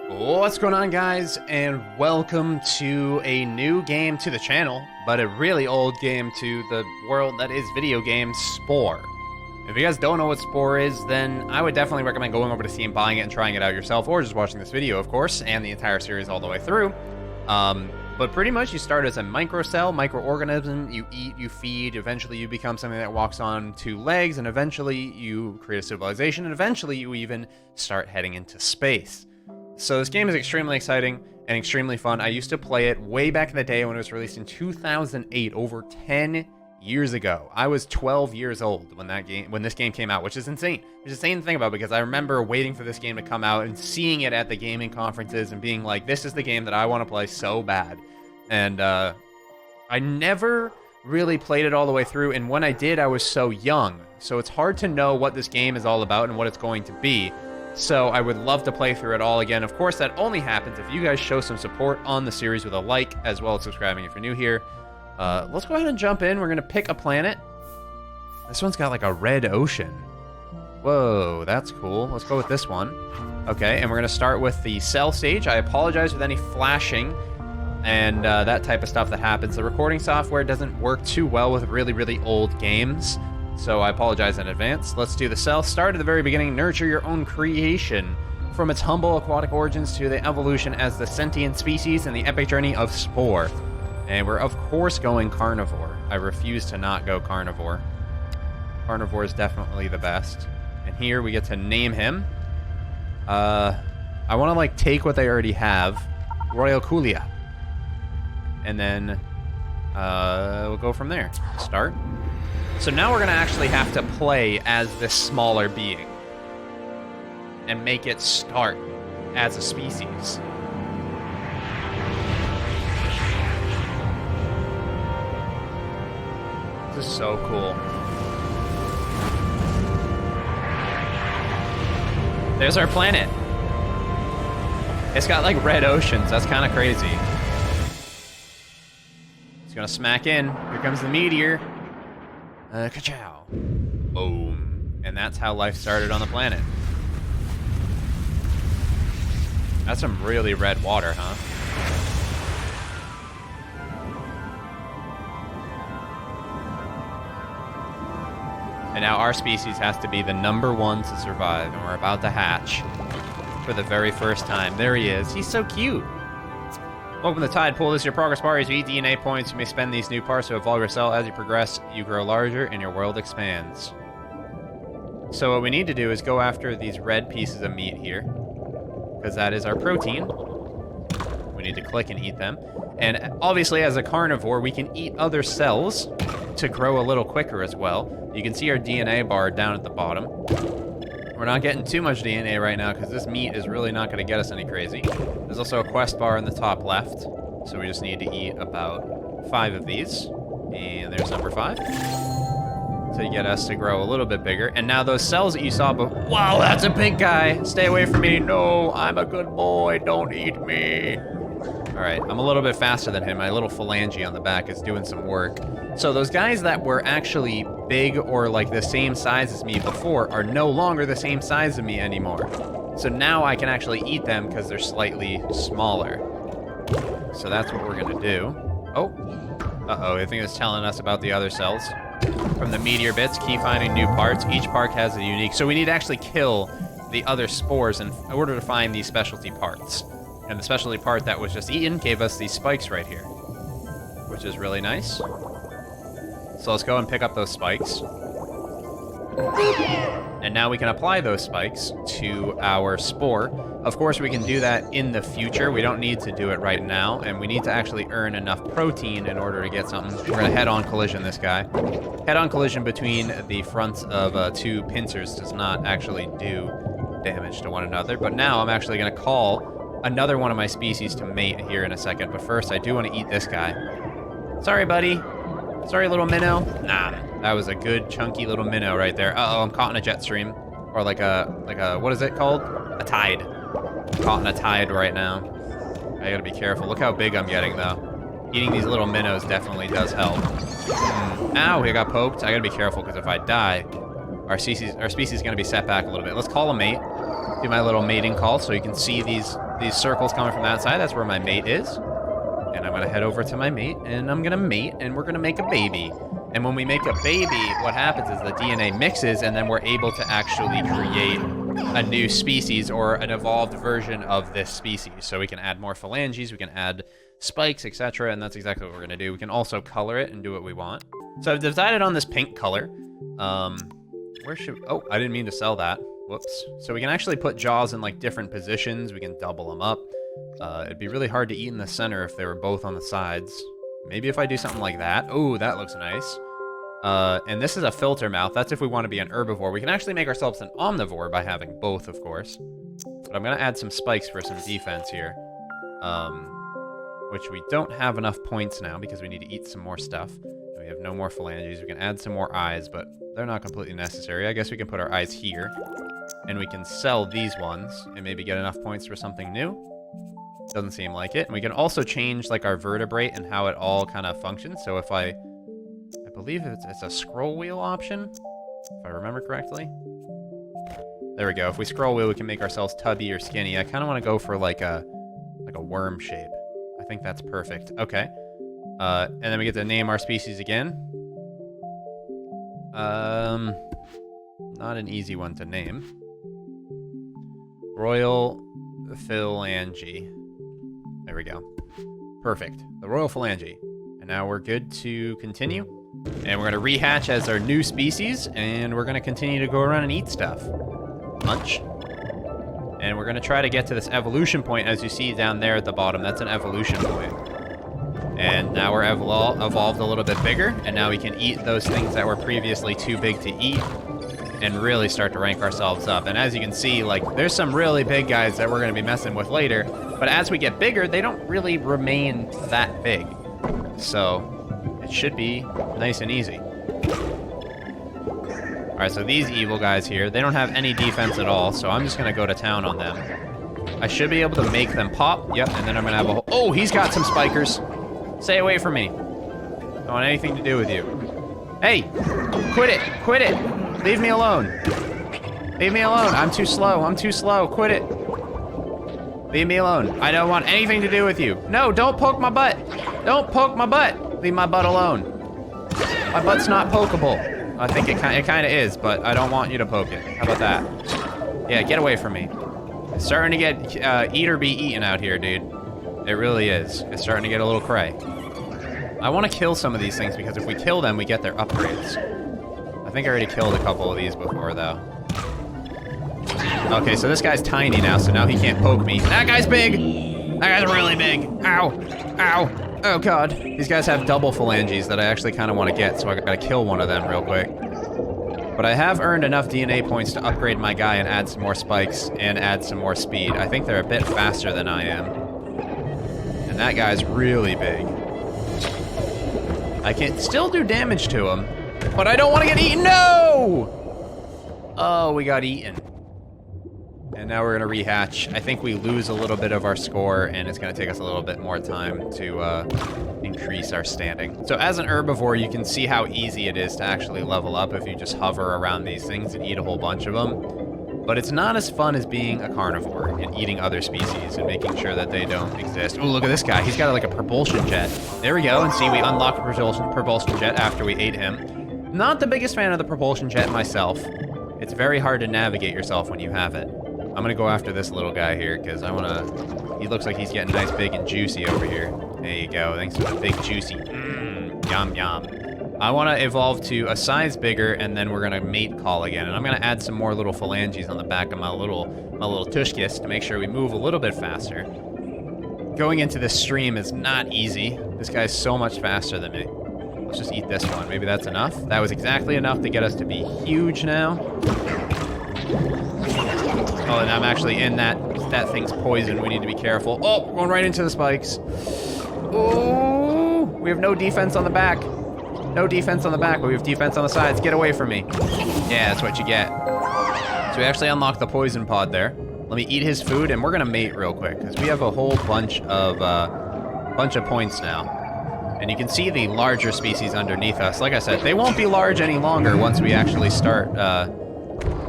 What's going on, guys, and welcome to a new game to the channel, but a really old game to the world that is video games, Spore. If you guys don't know what Spore is, then I would definitely recommend going over to Steam, buying it, and trying it out yourself, or just watching this video, of course, and the entire series all the way through. But pretty much you start as a microcell, microorganism, you eat, you feed, eventually you become something that walks on two legs, and eventually you create a civilization, and eventually you even start heading into space. So this game is extremely exciting and extremely fun. I used to play it way back in the day when it was released in 2008, over 10 years ago. I was 12 years old when this game came out, which is insane. It's insane to think about because I remember waiting for this game to come out and seeing it at the gaming conferences and being like, this is the game that I want to play so bad. And I never really played it all the way through, and when I did, I was so young. So it's hard to know what this game is all about and what it's going to be. So I would love to play through it all again. Of course, that only happens if you guys show some support on the series with a like, as well as subscribing if you're new here. Let's go ahead and jump in. We're going to pick a planet. This one's got like a red ocean. Whoa, that's cool. Let's go with this one. Okay, and we're going to start with the cell stage. I apologize with any flashing and that type of stuff that happens. The recording software doesn't work too well with really, really old games, so I apologize in advance. Let's do the cell. Start at the very beginning. Nurture your own creation. From its humble aquatic origins to the evolution as the sentient species and the epic journey of Spore. And we're, of course, going carnivore. I refuse to not go carnivore. Carnivore is definitely the best. And here we get to name him. I want to, like, take what they already have. Royal Kulia. And then we'll go from there. Start. So now we're going to actually have to play as this smaller being and make it start as a species. This is so cool. There's our planet. It's got like red oceans. That's kind of crazy. It's going to smack in. Here comes the meteor. Ka-chow. Boom. And that's how life started on the planet. That's some really red water, huh? And now our species has to be the #1 to survive, and we're about to hatch for the very first time. There he is. He's so cute. Welcome to the tidepool. This is your progress bar. As you eat DNA points, you may spend these new parts to evolve your cell. As you progress, you grow larger and your world expands. So what we need to do is go after these red pieces of meat here, because that is our protein. We need to click and eat them. And obviously, as a carnivore, we can eat other cells to grow a little quicker as well. You can see our DNA bar down at the bottom. We're not getting too much DNA right now because this meat is really not going to get us any crazy. There's also a quest bar in the top left, so we just need to eat about 5 of these. And there's number 5. To get us to grow a little bit bigger. And now those cells that you saw, wow, that's a pink guy. Stay away from me. No, I'm a good boy. Don't eat me. All right, I'm a little bit faster than him. My little phalange on the back is doing some work. So those guys that were actually big or like the same size as me before are no longer the same size as me anymore. So now I can actually eat them because they're slightly smaller. So that's what we're gonna do. Oh, uh-oh, I think it's telling us about the other cells. From the meteor bits, keep finding new parts. Each part has a unique, so we need to actually kill the other spores in order to find these specialty parts. And the specialty part that was just eaten gave us these spikes right here, which is really nice. So let's go and pick up those spikes. And now we can apply those spikes to our spore. Of course, we can do that in the future. We don't need to do it right now, and we need to actually earn enough protein in order to get something. We're gonna head-on collision this guy. Head-on collision between the fronts of 2 pincers does not actually do damage to one another, but now I'm actually gonna call another one of my species to mate here in a second, but first I do want to eat this guy. Sorry, buddy. Sorry, little minnow. Nah, that was a good chunky little minnow right there. Uh-oh, I'm caught in a jet stream. Or like a, what is it called? A tide. I'm caught in a tide right now. I gotta be careful. Look how big I'm getting, though. Eating these little minnows definitely does help. Ow, I got poked. I gotta be careful, because if I die, our species is gonna be set back a little bit. Let's call a mate. do my little mating call so you can see these circles coming from that side. That's where my mate is. And I'm gonna head over to my mate, and I'm gonna mate, and we're gonna make a baby. And when we make a baby, what happens is the DNA mixes, and then we're able to actually create a new species or an evolved version of this species. So we can add more phalanges, we can add spikes, etc. And that's exactly what we're gonna do. We can also color it and do what we want. So I've decided on this pink color. Where should, oh, I didn't mean to sell that. Whoops. So we can actually put jaws in like different positions. We can double them up. It'd be really hard to eat in the center if they were both on the sides. Maybe if I do something like that. Oh, that looks nice. And this is a filter mouth. That's if we want to be an herbivore. We can actually make ourselves an omnivore by having both, of course. But I'm going to add some spikes for some defense here. Which we don't have enough points now because we need to eat some more stuff. We have no more phalanges. We can add some more eyes, but they're not completely necessary. I guess we can put our eyes here. And we can sell these ones and maybe get enough points for something new. Doesn't seem like it. And we can also change like our vertebrate and how it all kind of functions. So if I believe it's a scroll wheel option, if I remember correctly. There we go. If we scroll wheel, we can make ourselves tubby or skinny. I kind of want to go for like a worm shape. I think that's perfect. Okay. And then we get to name our species again. Not an easy one to name. Royal Phalange. There we go. Perfect. The Royal Phalange. And now we're good to continue. And we're going to rehatch as our new species. And we're going to continue to go around and eat stuff. Munch. And we're going to try to get to this evolution point. As you see down there at the bottom, that's an evolution point. And now we're evolved a little bit bigger. And now we can eat those things that were previously too big to eat. And really start to rank ourselves up. And as you can see, like, there's some really big guys that we're going to be messing with later. But as we get bigger, they don't really remain that big. So it should be nice and easy. Alright, so these evil guys here, they don't have any defense at all. So I'm just going to go to town on them. I should be able to make them pop. Yep, and then I'm going to have a whole... Oh, he's got some spikers. Stay away from me. Don't want anything to do with you. Hey, quit it. Quit it. Leave me alone. Leave me alone. I'm too slow. I'm too slow. Quit it. Leave me alone. I don't want anything to do with you. No, don't poke my butt. Don't poke my butt. Leave my butt alone. My butt's not pokeable. I think it kind of is, but I don't want you to poke it. How about that? Yeah, get away from me. It's starting to get eat or be eaten out here, dude. It really is. It's starting to get a little cray. I want to kill some of these things because if we kill them, we get their upgrades. I think I already killed a couple of these before, though. Okay, so this guy's tiny now, so now he can't poke me. That guy's big! That guy's really big! Ow! Ow! Oh, God. These guys have double phalanges that I actually kind of want to get, so I gotta kill one of them real quick. But I have earned enough DNA points to upgrade my guy and add some more spikes and add some more speed. I think they're a bit faster than I am. And that guy's really big. I can still do damage to him. But I don't want to get eaten. No! Oh, we got eaten. And now we're going to rehatch. I think we lose a little bit of our score, and it's going to take us a little bit more time to increase our standing. So as an herbivore, you can see how easy it is to actually level up if you just hover around these things and eat a whole bunch of them. But it's not as fun as being a carnivore and eating other species and making sure that they don't exist. Oh, look at this guy. He's got like a propulsion jet. There we go. And see, we unlocked the propulsion jet after we ate him. Not the biggest fan of the propulsion jet myself. It's very hard to navigate yourself when you have it. I'm gonna go after this little guy here because I wanna... He looks like he's getting nice, big, and juicy over here. There you go. Thanks for the big, juicy. Yum, yum. I want to evolve to a size bigger, and then we're gonna mate call again. And I'm gonna add some more little phalanges on the back of my little tushkis to make sure we move a little bit faster. Going into this stream is not easy. This guy's so much faster than me. Let's just eat this one. Maybe that's enough. That was exactly enough to get us to be huge now. Oh, and I'm actually in that thing's poison. We need to be careful. Oh, we're going right into the spikes. Oh, we have no defense on the back. No defense on the back, but we have defense on the sides. Get away from me. Yeah, that's what you get. So we actually unlocked the poison pod there. Let me eat his food, and we're gonna mate real quick because we have a whole bunch of points now. And you can see the larger species underneath us. Like I said, they won't be large any longer once we actually start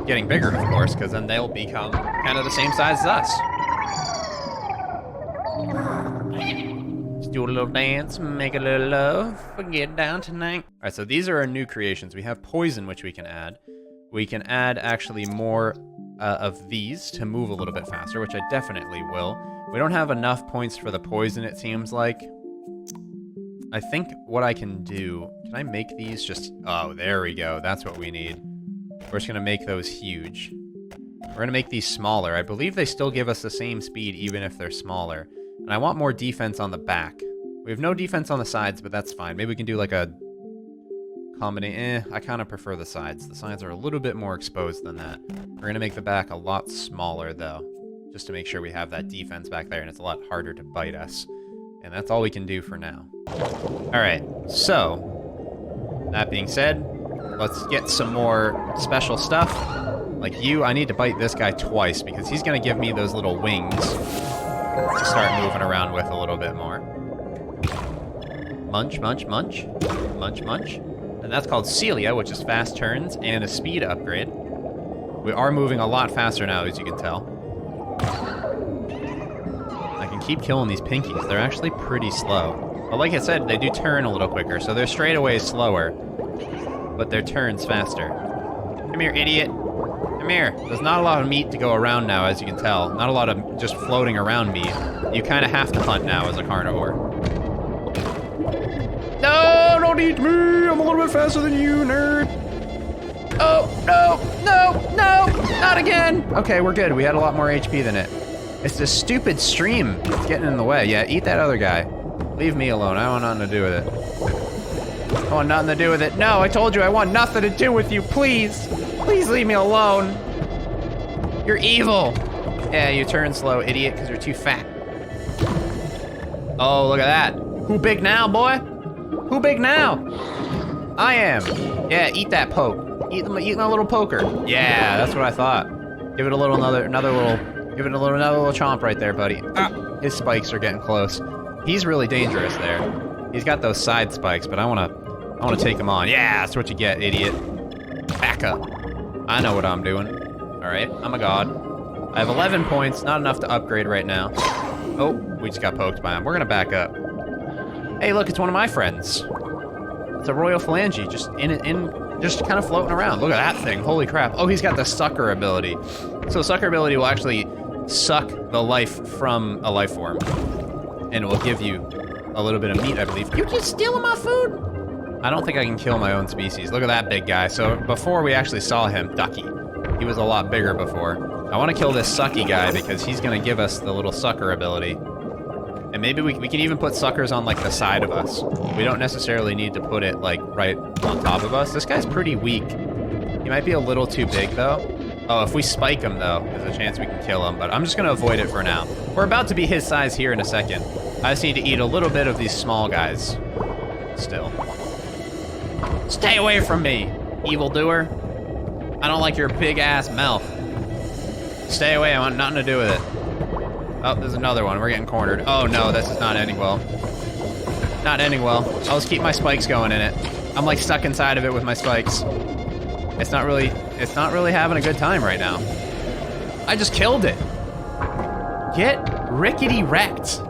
getting bigger, of course, because then they'll become kind of the same size as us. Let's do a little dance, make a little love, get down tonight. All right, so these are our new creations. We have poison, which we can add. We can add actually more of these to move a little bit faster, which I definitely will. We don't have enough points for the poison, it seems like. I think what I can do... Can I make these just... Oh, there we go. That's what we need. We're just going to make those huge. We're going to make these smaller. I believe they still give us the same speed even if they're smaller. And I want more defense on the back. We have no defense on the sides, but that's fine. Maybe we can do like a... combination. I kind of prefer the sides. The sides are a little bit more exposed than that. We're going to make the back a lot smaller, though. Just to make sure we have that defense back there, and it's a lot harder to bite us. And that's all we can do for now. Alright, so, that being said, let's get some more special stuff. Like you, I need to bite this guy twice, because he's going to give me those little wings to start moving around with a little bit more. Munch, munch, munch. Munch, munch. And that's called Celia, which is fast turns and a speed upgrade. We are moving a lot faster now, as you can tell. I can keep killing these pinkies. They're actually pretty slow. But like I said, they do turn a little quicker, so they're straightaways slower. But their turn's faster. Come here, idiot. Come here. There's not a lot of meat to go around now, as you can tell. Not a lot of just floating around meat. You kind of have to hunt now as a carnivore. No, don't eat me! I'm a little bit faster than you, nerd! Oh, no, no, no! Not again! Okay, we're good. We had a lot more HP than it. It's this stupid stream that's getting in the way. Yeah, eat that other guy. Leave me alone. I want nothing to do with it. I want nothing to do with it. No, I told you I want nothing to do with you. Please. Please leave me alone. You're evil. Yeah, you turn slow, idiot, because you're too fat. Oh, look at that. Who big now, boy? Who big now? I am. Yeah, eat that poke. Eat my little poker. Yeah, that's what I thought. Give it a little another little. Give it another little chomp right there, buddy. Ah, his spikes are getting close. He's really dangerous there. He's got those side spikes, but I wanna take him on. Yeah, that's what you get, idiot. Back up. I know what I'm doing. All right, I'm a god. I have 11 points, not enough to upgrade right now. Oh, we just got poked by him. We're gonna back up. Hey, look, it's one of my friends. It's a royal phalange, just kind of floating around. Look at that thing. Holy crap. Oh, he's got the sucker ability. So sucker ability will actually suck the life from a life form. And it will give you a little bit of meat, I believe. You just stealing my food? I don't think I can kill my own species. Look at that big guy. So before we actually saw him, Ducky, he was a lot bigger before. I want to kill this sucky guy because he's going to give us the little sucker ability. And maybe we can even put suckers on, like, the side of us. We don't necessarily need to put it, like, right on top of us. This guy's pretty weak. He might be a little too big, though. Oh, if we spike him, though, there's a chance we can kill him. But I'm just going to avoid it for now. We're about to be his size here in a second. I just need to eat a little bit of these small guys. Still. Stay away from me, evildoer. I don't like your big-ass mouth. Stay away. I want nothing to do with it. Oh, there's another one. We're getting cornered. Oh, no, this is not ending well. Not ending well. I'll just keep my spikes going in it. I'm, like, stuck inside of it with my spikes. It's not really having a good time right now. I just killed it. Get rickety wrecked.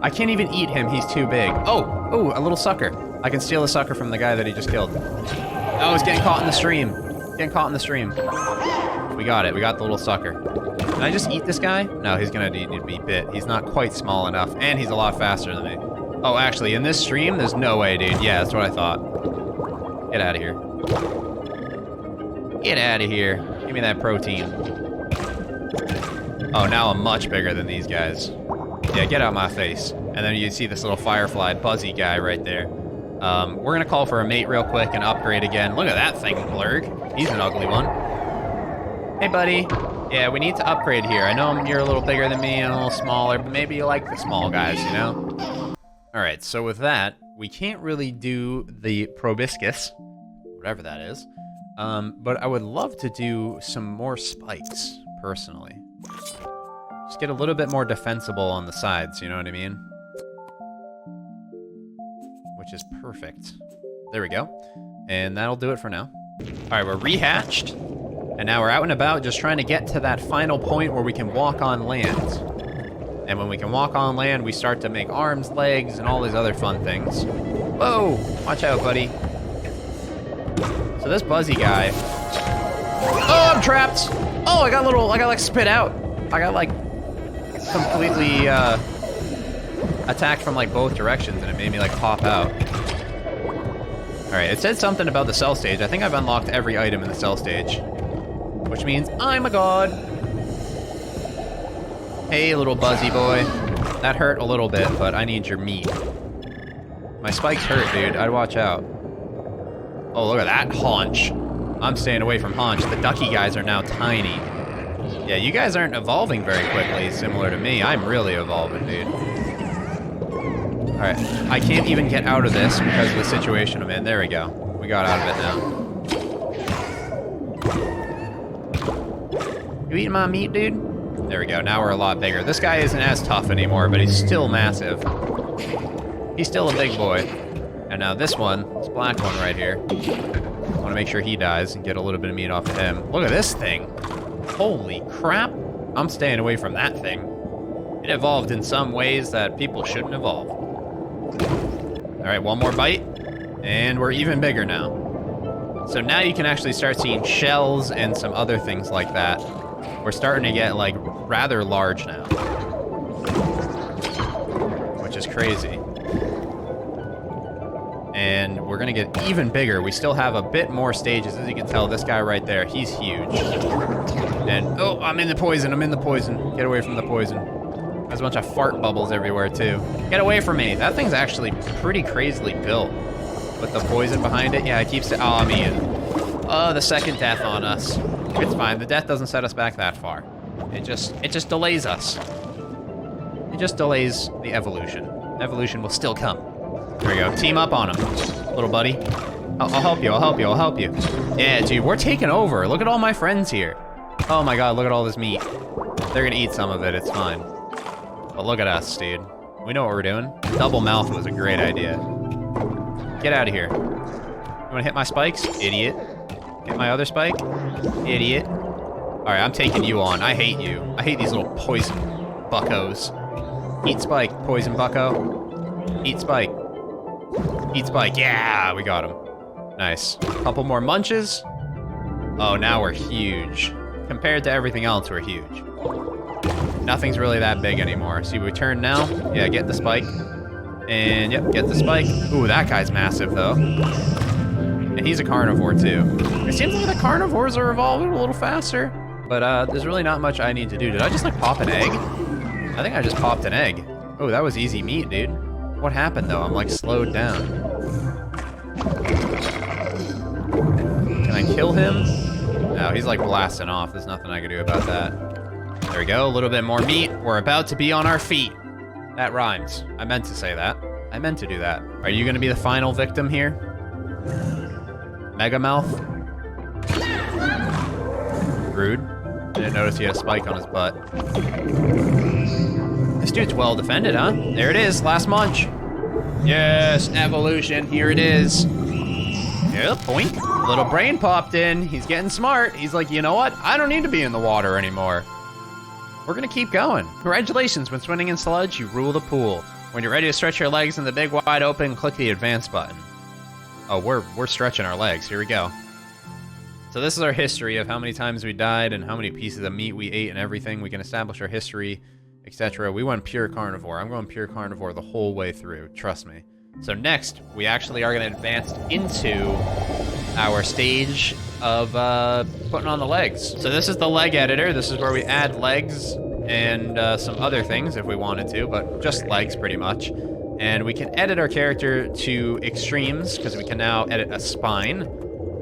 I can't even eat him. He's too big. Oh, a little sucker. I can steal a sucker from the guy that he just killed. Oh, he's getting caught in the stream. Getting caught in the stream. We got it. We got the little sucker. Can I just eat this guy? No, he's gonna need to be bit. He's not quite small enough, and he's a lot faster than me. Oh, actually, in this stream, there's no way, dude. Yeah, that's what I thought. Get out of here. Get out of here. Give me that protein. Oh, now I'm much bigger than these guys. Yeah, get out my face. And then you see this little firefly buzzy guy right there. We're gonna call for a mate real quick and upgrade again. Look at that thing, Blurg. He's an ugly one. Hey, buddy. Yeah, we need to upgrade here. I know you're a little bigger than me and a little smaller, but maybe you like the small guys, you know? Alright, so with that, we can't really do the proboscis, whatever that is. But I would love to do some more spikes, personally. Just get a little bit more defensible on the sides, you know what I mean? Which is perfect. There we go. And that'll do it for now. Alright, we're rehatched. And now we're out and about just trying to get to that final point where we can walk on land. And when we can walk on land, we start to make arms, legs, and all these other fun things. Whoa! Watch out, buddy. So this Buzzy guy... Oh, I'm trapped! Oh, I got like spit out. I got like completely attacked from like both directions and it made me like pop out. Alright, it said something about the cell stage. I think I've unlocked every item in the cell stage. Which means I'm a god. Hey, little Buzzy boy. That hurt a little bit, but I need your meat. My spikes hurt, dude. I'd watch out. Oh, look at that haunch. I'm staying away from haunch. The ducky guys are now tiny. Yeah, you guys aren't evolving very quickly, similar to me. I'm really evolving, dude. Alright, I can't even get out of this because of the situation I'm in. There we go. We got out of it now. You eating my meat, dude? There we go. Now we're a lot bigger. This guy isn't as tough anymore, but he's still massive. He's still a big boy. And now this one, this black one right here, I want to make sure he dies and get a little bit of meat off of him. Look at this thing. Holy crap. I'm staying away from that thing. It evolved in some ways that people shouldn't evolve. Alright, one more bite. And we're even bigger now. So now you can actually start seeing shells and some other things like that. We're starting to get, like, rather large now. Which is crazy. And we're gonna get even bigger. We still have a bit more stages. As you can tell, this guy right there, he's huge. And, oh, I'm in the poison, I'm in the poison. Get away from the poison. There's a bunch of fart bubbles everywhere, too. Get away from me. That thing's actually pretty crazily built. With the poison behind it. Yeah, it keeps it, oh, I'm eating. Oh, the second death on us. It's fine, the death doesn't set us back that far. It just delays us. It just delays the evolution. Evolution will still come. There we go. Team up on him, little buddy. I'll help you. I'll help you. I'll help you. Yeah, dude, we're taking over. Look at all my friends here. Oh my god, look at all this meat. They're gonna eat some of it. It's fine. But look at us, dude. We know what we're doing. Double mouth was a great idea. Get out of here. You wanna hit my spikes? Idiot. Hit my other spike? Idiot. Alright, I'm taking you on. I hate you. I hate these little poison buckos. Eat spike, poison bucko. Eat spike. Eat spike. Yeah, we got him. Nice. Couple more munches. Oh, now we're huge. Compared to everything else, we're huge. Nothing's really that big anymore. See, we turn now. Yeah, get the spike. And, yep, get the spike. Ooh, that guy's massive, though. And he's a carnivore, too. It seems like the carnivores are evolving a little faster. But, there's really not much I need to do. Did I just, like, pop an egg? I think I just popped an egg. Oh, that was easy meat, dude. What happened, though? I'm, like, slowed down. Can I kill him? No, he's, like, blasting off. There's nothing I can do about that. There we go. A little bit more meat. We're about to be on our feet. That rhymes. I meant to say that. I meant to do that. Are you going to be the final victim here? Mega Mouth? Rude. Didn't notice he had a spike on his butt. This dude's well defended, huh? There it is, last munch. Yes, evolution, here it is. Yeah, point. Little brain popped in. He's getting smart. He's like, you know what? I don't need to be in the water anymore. We're gonna keep going. Congratulations, when swimming in sludge, you rule the pool. When you're ready to stretch your legs in the big wide open, click the advance button. Oh, we're stretching our legs. Here we go. So this is our history of how many times we died and how many pieces of meat we ate and everything. We can establish our history, etc. We went pure carnivore. I'm going pure carnivore the whole way through. Trust me. So next, we actually are going to advance into our stage of putting on the legs. So this is the leg editor. This is where we add legs and some other things if we wanted to, but just legs pretty much. And we can edit our character to extremes because we can now edit a spine,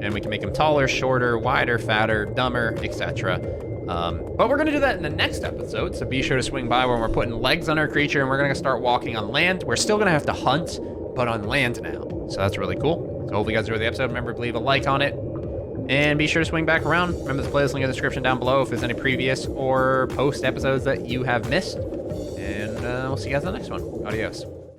and we can make him taller, shorter, wider, fatter, dumber, etc. But we're going to do that in the next episode, so be sure to swing by when we're putting legs on our creature, and we're going to start walking on land. We're still going to have to hunt, but on land now. So that's really cool. So hopefully you guys enjoyed the episode. Remember to leave a like on it, and be sure to swing back around. Remember the playlist link in the description down below if there's any previous or post episodes that you have missed. And we'll see you guys in the next one. Adios.